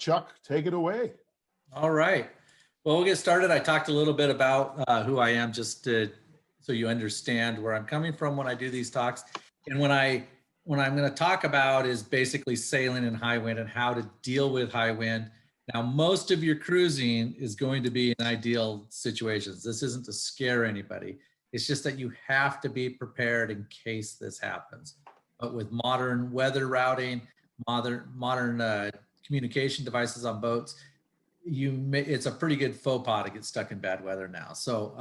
Chuck, take it away. All right. Well, we'll get started. I talked a little bit about who I am, just so you understand where I'm coming from when I do these talks. And what I'm going to talk about is basically sailing in high wind and how to deal with high wind. Now, most of your cruising is going to be in ideal situations. This isn't to scare anybody. It's just that you have to be prepared in case this happens. But with modern weather routing, modern communication devices on boats, it's a pretty good faux pas to get stuck in bad weather now. So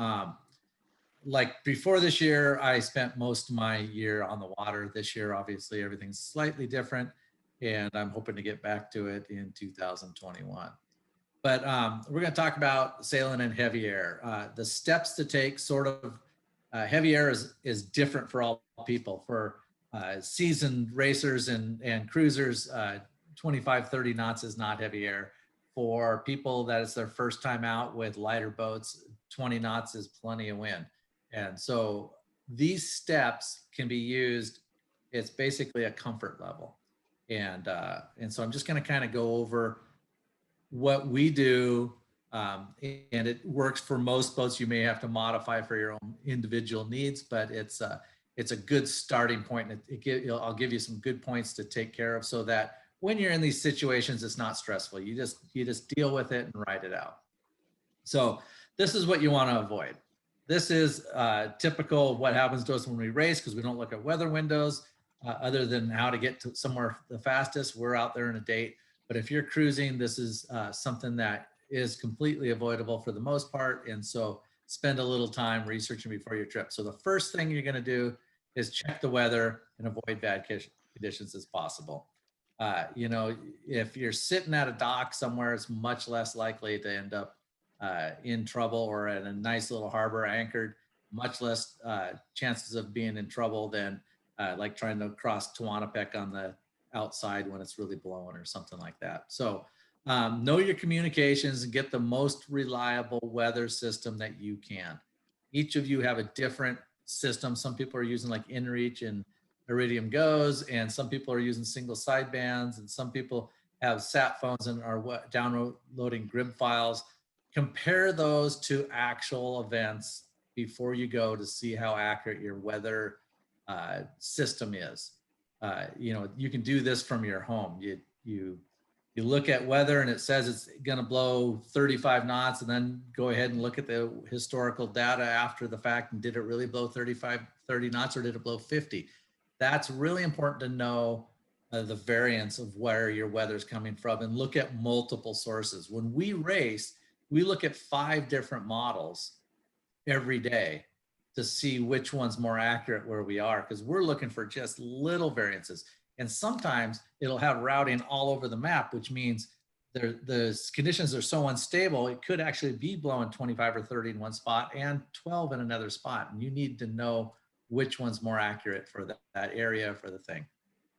like before this year, I spent most of my year on the water. This year, obviously, everything's slightly different, and I'm hoping to get back to it in 2021. But we're going to talk about sailing in heavy air. The steps to take, sort of, heavy air is different for all people. For seasoned racers and cruisers, 25, 30 knots is not heavy air. For people that it's their first time out with lighter boats, 20 knots is plenty of wind. And so these steps can be used. It's basically a comfort level. And so I'm just going to kind of go over what we do. And it works for most boats. You may have to modify for your own individual needs, but it's a good starting point. And I'll give you some good points to take care of so that when you're in these situations, it's not stressful. You just deal with it and ride it out. So this is what you want to avoid. This is typical of what happens to us when we race, because we don't look at weather windows other than how to get to somewhere the fastest. We're out there in a date. But if you're cruising, this is something that is completely avoidable for the most part. And so spend a little time researching before your trip. So the first thing you're going to do is check the weather and avoid bad conditions as possible. You know, if you're sitting at a dock somewhere, it's much less likely to end up in trouble, or at a nice little harbor anchored, much less chances of being in trouble than like trying to cross Tewanapek on the outside when it's really blowing or something like that. So know your communications and get the most reliable weather system that you can. Each of you have a different system. Some people are using like InReach and Iridium Goes, and some people are using single sidebands, and some people have sat phones and are downloading GRIB files. Compare those to actual events before you go to see how accurate your weather system is. You know, you can do this from your home. You look at weather and it says it's going to blow 35 knots, and then go ahead and look at the historical data after the fact. And did it really blow 30 knots, or did it blow 50? That's really important to know the variance of where your weather is coming from, and look at multiple sources. When we race, we look at 5 different models every day to see which one's more accurate where we are, because we're looking for just little variances. And sometimes it'll have routing all over the map, which means the conditions are so unstable, it could actually be blowing 25 or 30 in one spot and 12 in another spot. And you need to know which one's more accurate for that area, for the thing.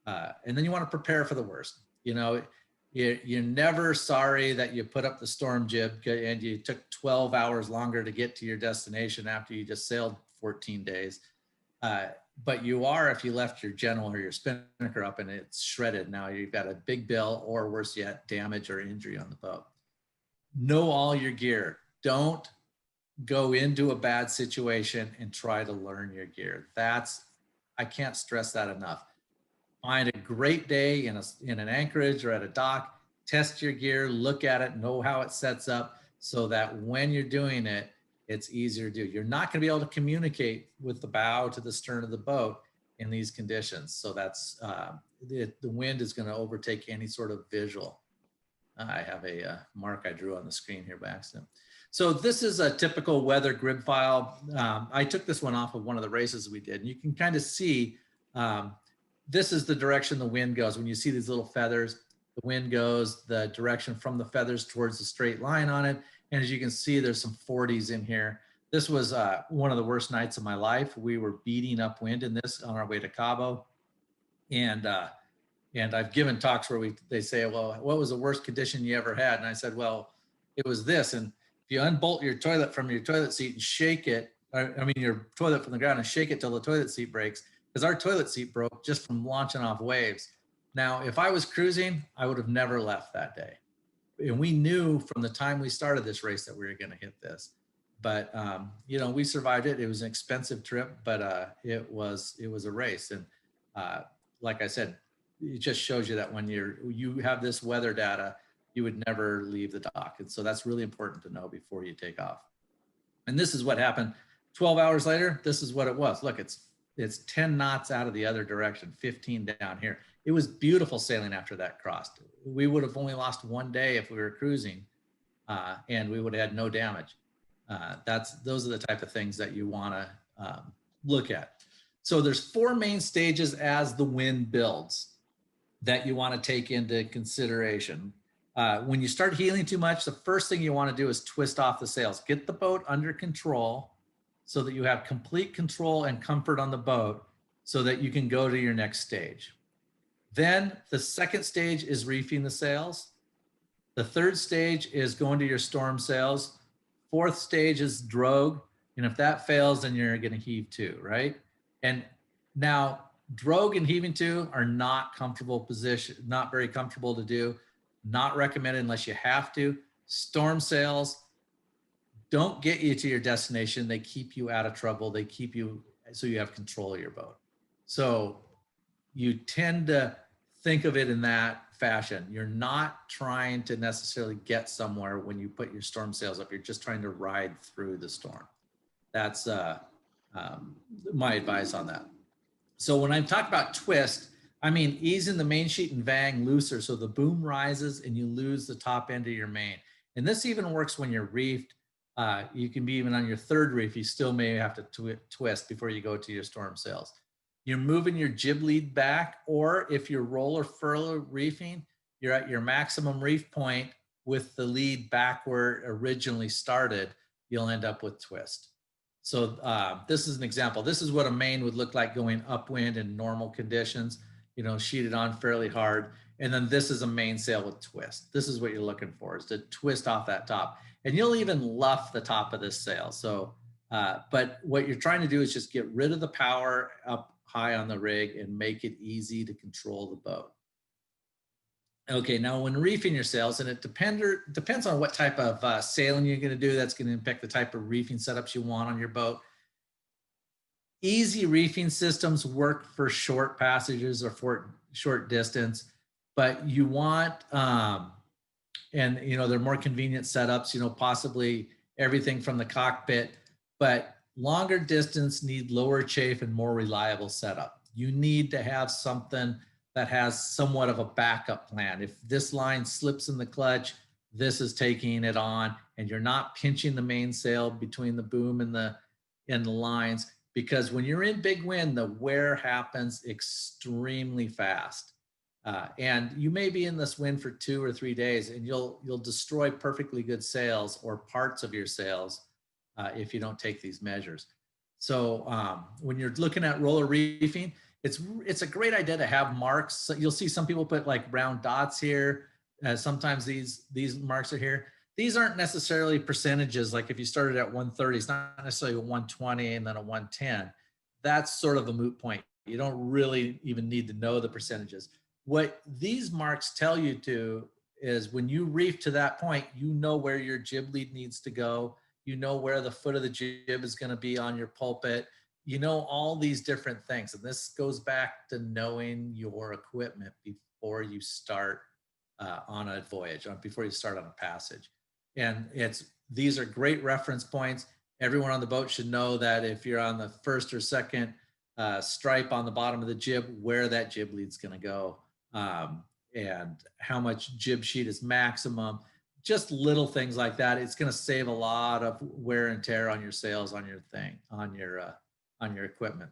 And then you want to prepare for the worst. You know, you're never sorry that you put up the storm jib and you took 12 hours longer to get to your destination after you just sailed 14 days. But you are if you left your general or your spinnaker up and it's shredded. Now you've got a big bill, or worse yet, damage or injury on the boat. Know all your gear. Don't go into a bad situation and try to learn your gear. I can't stress that enough. Find a great day in an anchorage or at a dock, test your gear, look at it, know how it sets up, so that when you're doing it, it's easier to do. You're not going to be able to communicate with the bow to the stern of the boat in these conditions. So that's the wind is going to overtake any sort of visual. I have a mark I drew on the screen here by accident. So this is a typical weather grid file. I took this one off of one of the races we did, and you can kind of see this is the direction the wind goes. When you see these little feathers, the wind goes the direction from the feathers towards the straight line on it. And as you can see, there's some 40s in here. This was one of the worst nights of my life. We were beating up wind in this on our way to Cabo. And I've given talks where they say, well, what was the worst condition you ever had? And I said, well, it was this. And if you unbolt your toilet from your toilet seat and shake it, your toilet from the ground and shake it till the toilet seat breaks, because our toilet seat broke just from launching off waves. Now, if I was cruising, I would have never left that day. and we knew from the time we started this race that we were going to hit this. But you know, we survived it. It was an expensive trip, but it was a race. And like I said, it just shows you that when you have this weather data, you would never leave the dock. And so that's really important to know before you take off. And this is what happened 12 hours later. This is what it was. Look, it's 10 knots out of the other direction, 15 down here. It was beautiful sailing after that crossed. We would have only lost one day if we were cruising, and we would have had no damage. Those are the type of things that you want to look at. So there's 4 main stages as the wind builds that you want to take into consideration. When you start heeling too much, the first thing you want to do is twist off the sails. Get the boat under control so that you have complete control and comfort on the boat so that you can go to your next stage. Then the second stage is reefing the sails. The third stage is going to your storm sails. Fourth stage is drogue. And if that fails, then you're going to heave to, right? And now drogue and heaving to are not comfortable position, not very comfortable to do. Not recommended unless you have to. Storm sails don't get you to your destination. They keep you out of trouble. They keep you so you have control of your boat. So you tend to think of it in that fashion. You're not trying to necessarily get somewhere when you put your storm sails up. You're just trying to ride through the storm. That's my advice on that. So when I talk about twist, I mean easing the main sheet and vang looser so the boom rises and you lose the top end of your main. And this even works when you're reefed. You can be even on your third reef, you still may have to twist before you go to your storm sails. You're moving your jib lead back, or if you're roller furlough reefing, you're at your maximum reef point with the lead back where it originally started, you'll end up with twist. So this is an example. This is what a main would look like going upwind in normal conditions, you know, sheeted on fairly hard. And then this is a mainsail with twist. This is what you're looking for, is to twist off that top. And you'll even luff the top of this sail. So, but what you're trying to do is just get rid of the power up high on the rig and make it easy to control the boat. Okay, now when reefing your sails, and it depends on what type of sailing you're going to do, that's going to impact the type of reefing setups you want on your boat. Easy reefing systems work for short passages or for short distance, but you want, and you know, they're more convenient setups, you know, possibly everything from the cockpit, but longer distance need lower chafe and more reliable setup. You need to have something that has somewhat of a backup plan. If this line slips in the clutch, this is taking it on, and you're not pinching the mainsail between the boom and the lines, because when you're in big wind, the wear happens extremely fast. And you may be in this wind for 2 or 3 days, and you'll destroy perfectly good sails or parts of your sails if you don't take these measures. So when you're looking at roller reefing, it's a great idea to have marks. So you'll see some people put like round dots here. Sometimes these marks are here. These aren't necessarily percentages. Like if you started at 130, it's not necessarily a 120 and then a 110. That's sort of a moot point. You don't really even need to know the percentages. What these marks tell you to is when you reef to that point, you know where your jib lead needs to go. You know where the foot of the jib is going to be on your pulpit. You know all these different things. And this goes back to knowing your equipment before you start on a voyage, before you start on a passage. And these are great reference points. Everyone on the boat should know that if you're on the first or second stripe on the bottom of the jib, where that jib lead's going to go, and how much jib sheet is maximum. Just little things like that. It's going to save a lot of wear and tear on your sails, on your thing, on your equipment.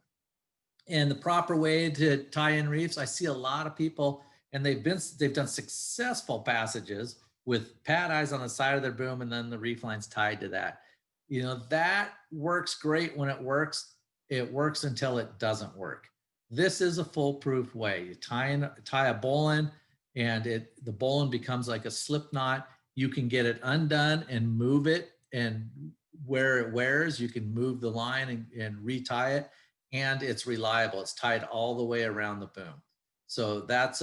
And the proper way to tie in reefs, I see a lot of people, and they've done successful passages with pad eyes on the side of their boom, and then the reef line's tied to that. You know, that works great when it works. It works until it doesn't work. This is a foolproof way. You tie a bowline, and the bowline becomes like a slip knot. You can get it undone and move it, and where it wears, you can move the line and retie it, and it's reliable. It's tied all the way around the boom. So that's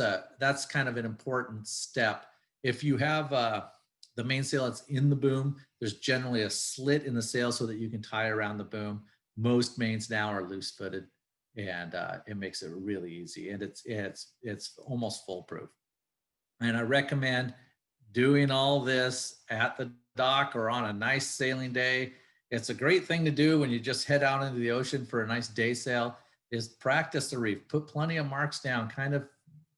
kind of an important step. If you have the mainsail that's in the boom, there's generally a slit in the sail so that you can tie around the boom. Most mains now are loose footed, and it makes it really easy, and it's almost foolproof. And I recommend doing all this at the dock or on a nice sailing day. It's a great thing to do when you just head out into the ocean for a nice day sail, is practice the reef, put plenty of marks down, kind of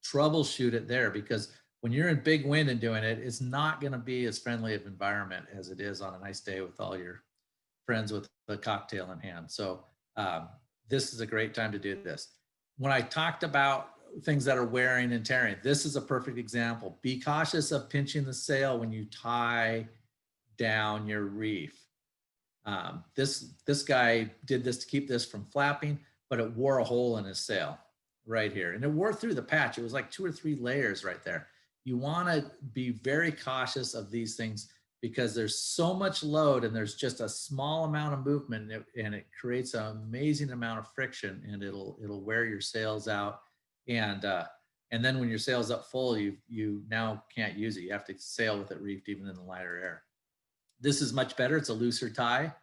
troubleshoot it there, because when you're in big wind and doing it, it's not going to be as friendly of environment as it is on a nice day with all your friends with a cocktail in hand. So this is a great time to do this. When I talked about things that are wearing and tearing, this is a perfect example. Be cautious of pinching the sail when you tie down your reef. This guy did this to keep this from flapping, but it wore a hole in his sail right here, and it wore through the patch. It was like 2 or 3 layers right there. You want to be very cautious of these things because there's so much load and there's just a small amount of movement, and it creates an amazing amount of friction, and it'll wear your sails out. And then when your sail's up full, you now can't use it. You have to sail with it reefed even in the lighter air. This is much better. It's a looser tie.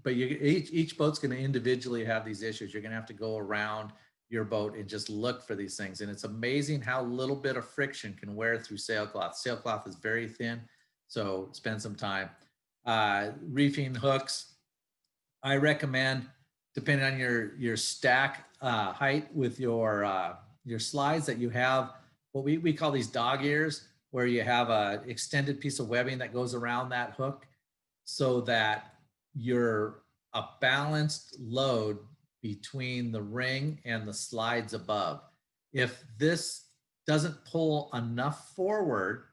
Each boat's going to individually have these issues. You're going to have to go around your boat and just look for these things. And it's amazing how little bit of friction can wear through sailcloth. Sailcloth is very thin, so spend some time. Reefing hooks, I recommend, depending on your stack height with your slides, that you have what we call these dog ears, where you have a extended piece of webbing that goes around that hook so that you're a balanced load between the ring and the slides above. If this doesn't pull enough forward,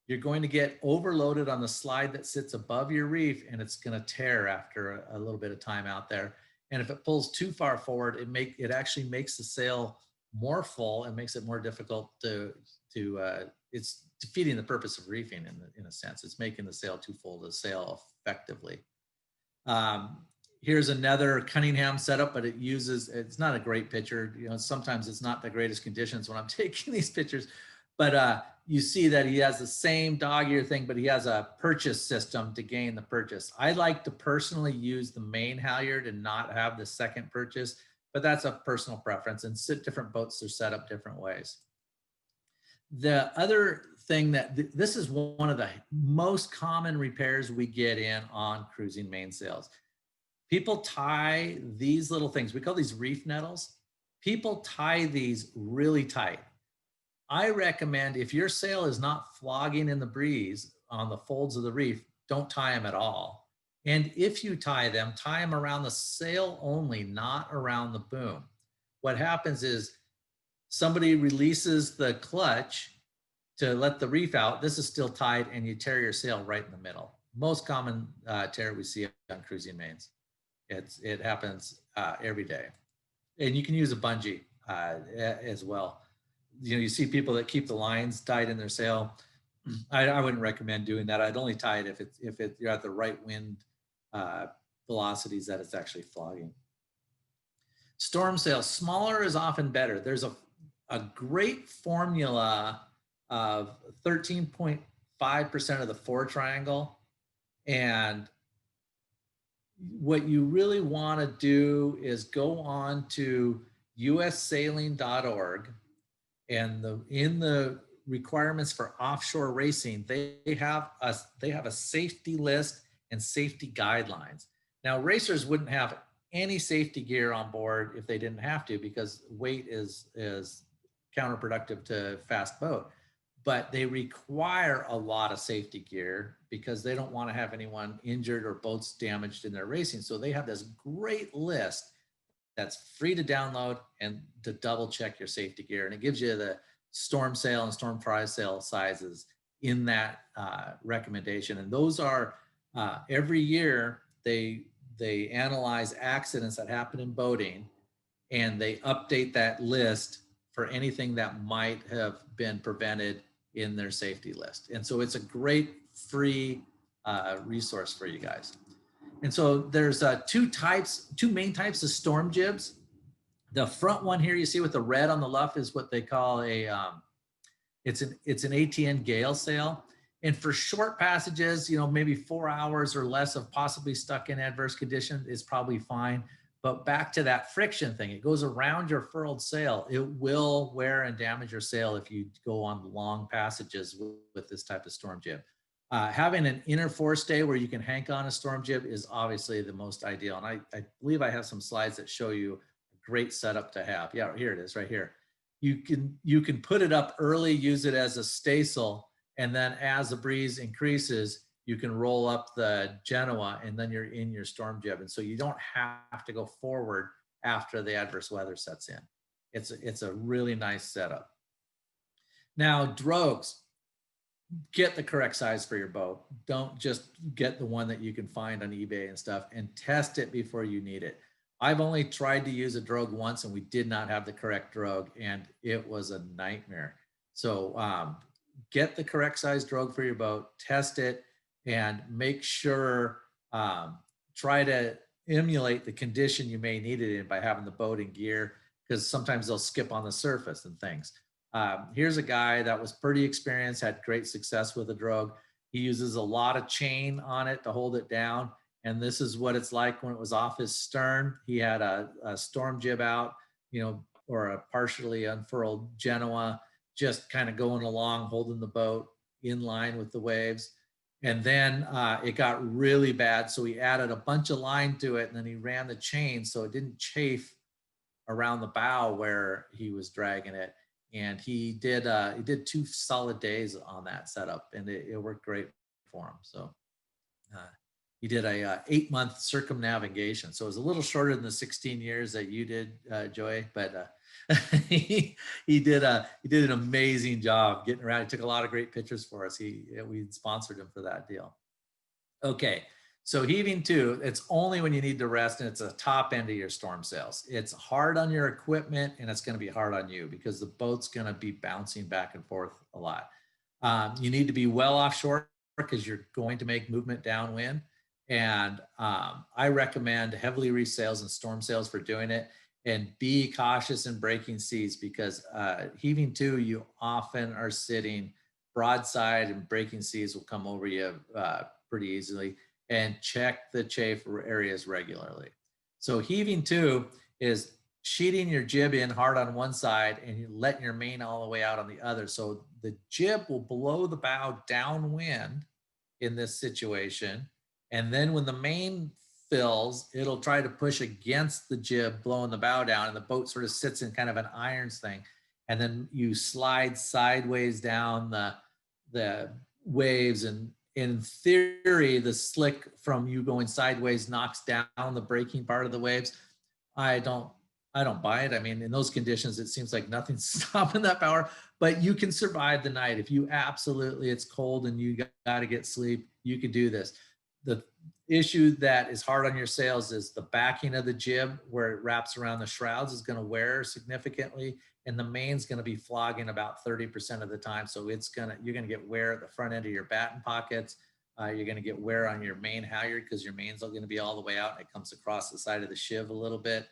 you're going to get overloaded on the slide that sits above your reef, and it's going to tear after a little bit of time out there. And if it pulls too far forward, it actually makes the sail more full and makes it more difficult it's defeating the purpose of reefing in a sense. It's making the sail too full to sail effectively. Here's another Cunningham setup, but it's not a great picture. You know, sometimes it's not the greatest conditions when I'm taking these pictures, but you see that he has the same dog ear thing, but he has a purchase system to gain the purchase. I like to personally use the main halyard and not have the second purchase, but that's a personal preference, and different boats are set up different ways. The other thing this is one of the most common repairs we get in on cruising mainsails. People tie these little things, we call these reef nettles. People tie these really tight. I recommend, if your sail is not flogging in the breeze on the folds of the reef, don't tie them at all. And if you tie them around the sail only, not around the boom. What happens is somebody releases the clutch to let the reef out. This is still tied, and you tear your sail right in the middle. Most common tear we see on cruising mains. It happens every day. And you can use a bungee as well. You know, you see people that keep the lines tied in their sail. I wouldn't recommend doing that. I'd only tie it if you're at the right wind velocities that it's actually flogging. Storm sail, smaller is often better. There's a great formula of 13.5% of the fore triangle. And what you really want to do is go on to ussailing.org, and in the requirements for offshore racing, they have a safety list and safety guidelines. Now, racers wouldn't have any safety gear on board if they didn't have to, because weight is counterproductive to fast boat. But they require a lot of safety gear because they don't want to have anyone injured or boats damaged in their racing. So they have this great list that's free to download and to double check your safety gear. And it gives you the storm sail and storm prize sail sizes in that recommendation. And those are every year they analyze accidents that happen in boating, and they update that list for anything that might have been prevented in their safety list. And so it's a great free resource for you guys. And so there's two main types of storm jibs. The front one here you see with the red on the left is what they call a It's an ATN gale sail. And for short passages, you know, maybe 4 hours or less of possibly stuck in adverse conditions is probably fine. But back to that friction thing, it goes around your furled sail. It will wear and damage your sail if you go on long passages with this type of storm jib. Having an inner forestay where you can hank on a storm jib is obviously the most ideal. And I believe I have some slides that show you a great setup to have. Yeah, here it is right here. You can put it up early, use it as a staysail, and then as the breeze increases, you can roll up the Genoa and then you're in your storm jib. And so you don't have to go forward after the adverse weather sets in. It's a really nice setup. Now, drogues, get the correct size for your boat. Don't just get the one that you can find on eBay and stuff, and test it before you need it. I've only tried to use a drogue once and we did not have the correct drogue and it was a nightmare. So get the correct size drogue for your boat, test it, and make sure, try to emulate the condition you may need it in by having the boat in gear, because sometimes they'll skip on the surface and things. Here's a guy that was pretty experienced, had great success with a drogue. He uses a lot of chain on it to hold it down. And this is what it's like when it was off his stern. He had a storm jib out, you know, or a partially unfurled Genoa, just kind of going along, holding the boat in line with the waves. And then it got really bad. So he added a bunch of line to it and then he ran the chain so it didn't chafe around the bow where he was dragging it. And he did 2 solid days on that setup and it worked great for him. So he did a 8-month circumnavigation. So it was a little shorter than the 16 years that you did, Joy, but he did an amazing job getting around. He took a lot of great pictures for us. We sponsored him for that deal. Okay, so heaving 2, it's only when you need to rest and it's a top end of your storm sails. It's hard on your equipment and it's going to be hard on you because the boat's going to be bouncing back and forth a lot. You need to be well offshore because you're going to make movement downwind. And I recommend heavily reefed sails and storm sails for doing it, and be cautious in breaking seas because heaving 2, you often are sitting broadside and breaking seas will come over you pretty easily, and check the chafe areas regularly. So heaving 2 is sheeting your jib in hard on one side and you're letting your main all the way out on the other. So the jib will blow the bow downwind in this situation. And then when the main fills, it'll try to push against the jib, blowing the bow down, and the boat sort of sits in kind of an irons thing. And then you slide sideways down the waves. And in theory, the slick from you going sideways knocks down the braking part of the waves. I don't buy it. I mean, in those conditions, it seems like nothing's stopping that power, but you can survive the night. If you it's cold and you got to get sleep, you can do this. The issue that is hard on your sails is the backing of the jib where it wraps around the shrouds is going to wear significantly, and the main's going to be flogging about 30% of the time. So you're going to get wear at the front end of your batten pockets. You're going to get wear on your main halyard because your main's going to be all the way out and it comes across the side of the shiv a little bit.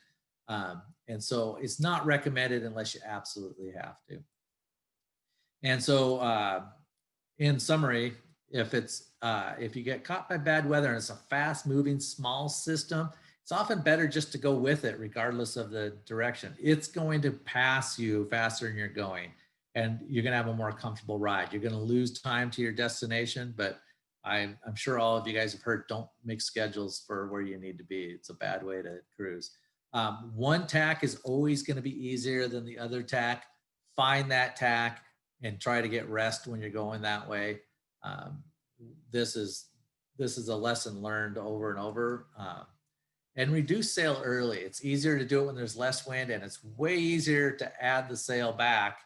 And so it's not recommended unless you absolutely have to. And so in summary, if you get caught by bad weather and it's a fast moving small system, it's often better just to go with it regardless of the direction. It's going to pass you faster than you're going and you're going to have a more comfortable ride. You're going to lose time to your destination, but I'm sure all of you guys have heard, don't make schedules for where you need to be. It's a bad way to cruise. One tack is always going to be easier than the other tack. Find that tack and try to get rest when you're going that way. This is a lesson learned over and over. And reduce sail early. It's easier to do it when there's less wind, and it's way easier to add the sail back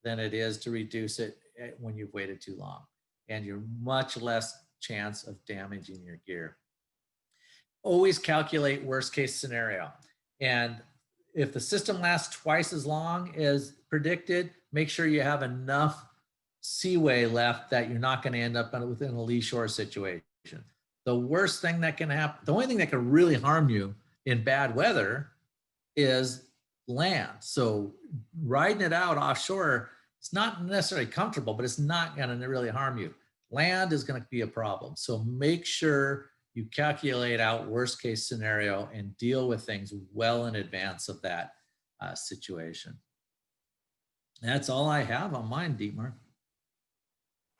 than it is to reduce it when you've waited too long. And you're much less chance of damaging your gear. Always calculate worst case scenario. And if the system lasts twice as long as predicted, make sure you have enough seaway left that you're not going to end up within a lee shore situation. The worst thing that can happen, the only thing that can really harm you in bad weather is land. So riding it out offshore, It's not necessarily comfortable, but it's not going to really harm you. Land is going to be a problem. So make sure you calculate out worst case scenario and deal with things well in advance of that situation. That's all I have on mine, Dietmar.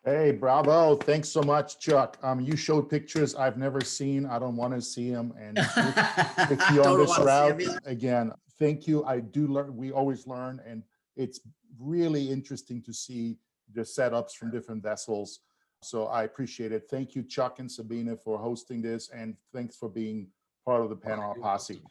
Hey, bravo. Thanks so much, Chuck. You showed pictures I've never seen. I don't want to see them. And with you on this route, again, thank you. I do learn. We always learn. And it's really interesting to see the setups from different vessels. So I appreciate it. Thank you, Chuck and Sabina, for hosting this. And thanks for being part of the Panama Posse.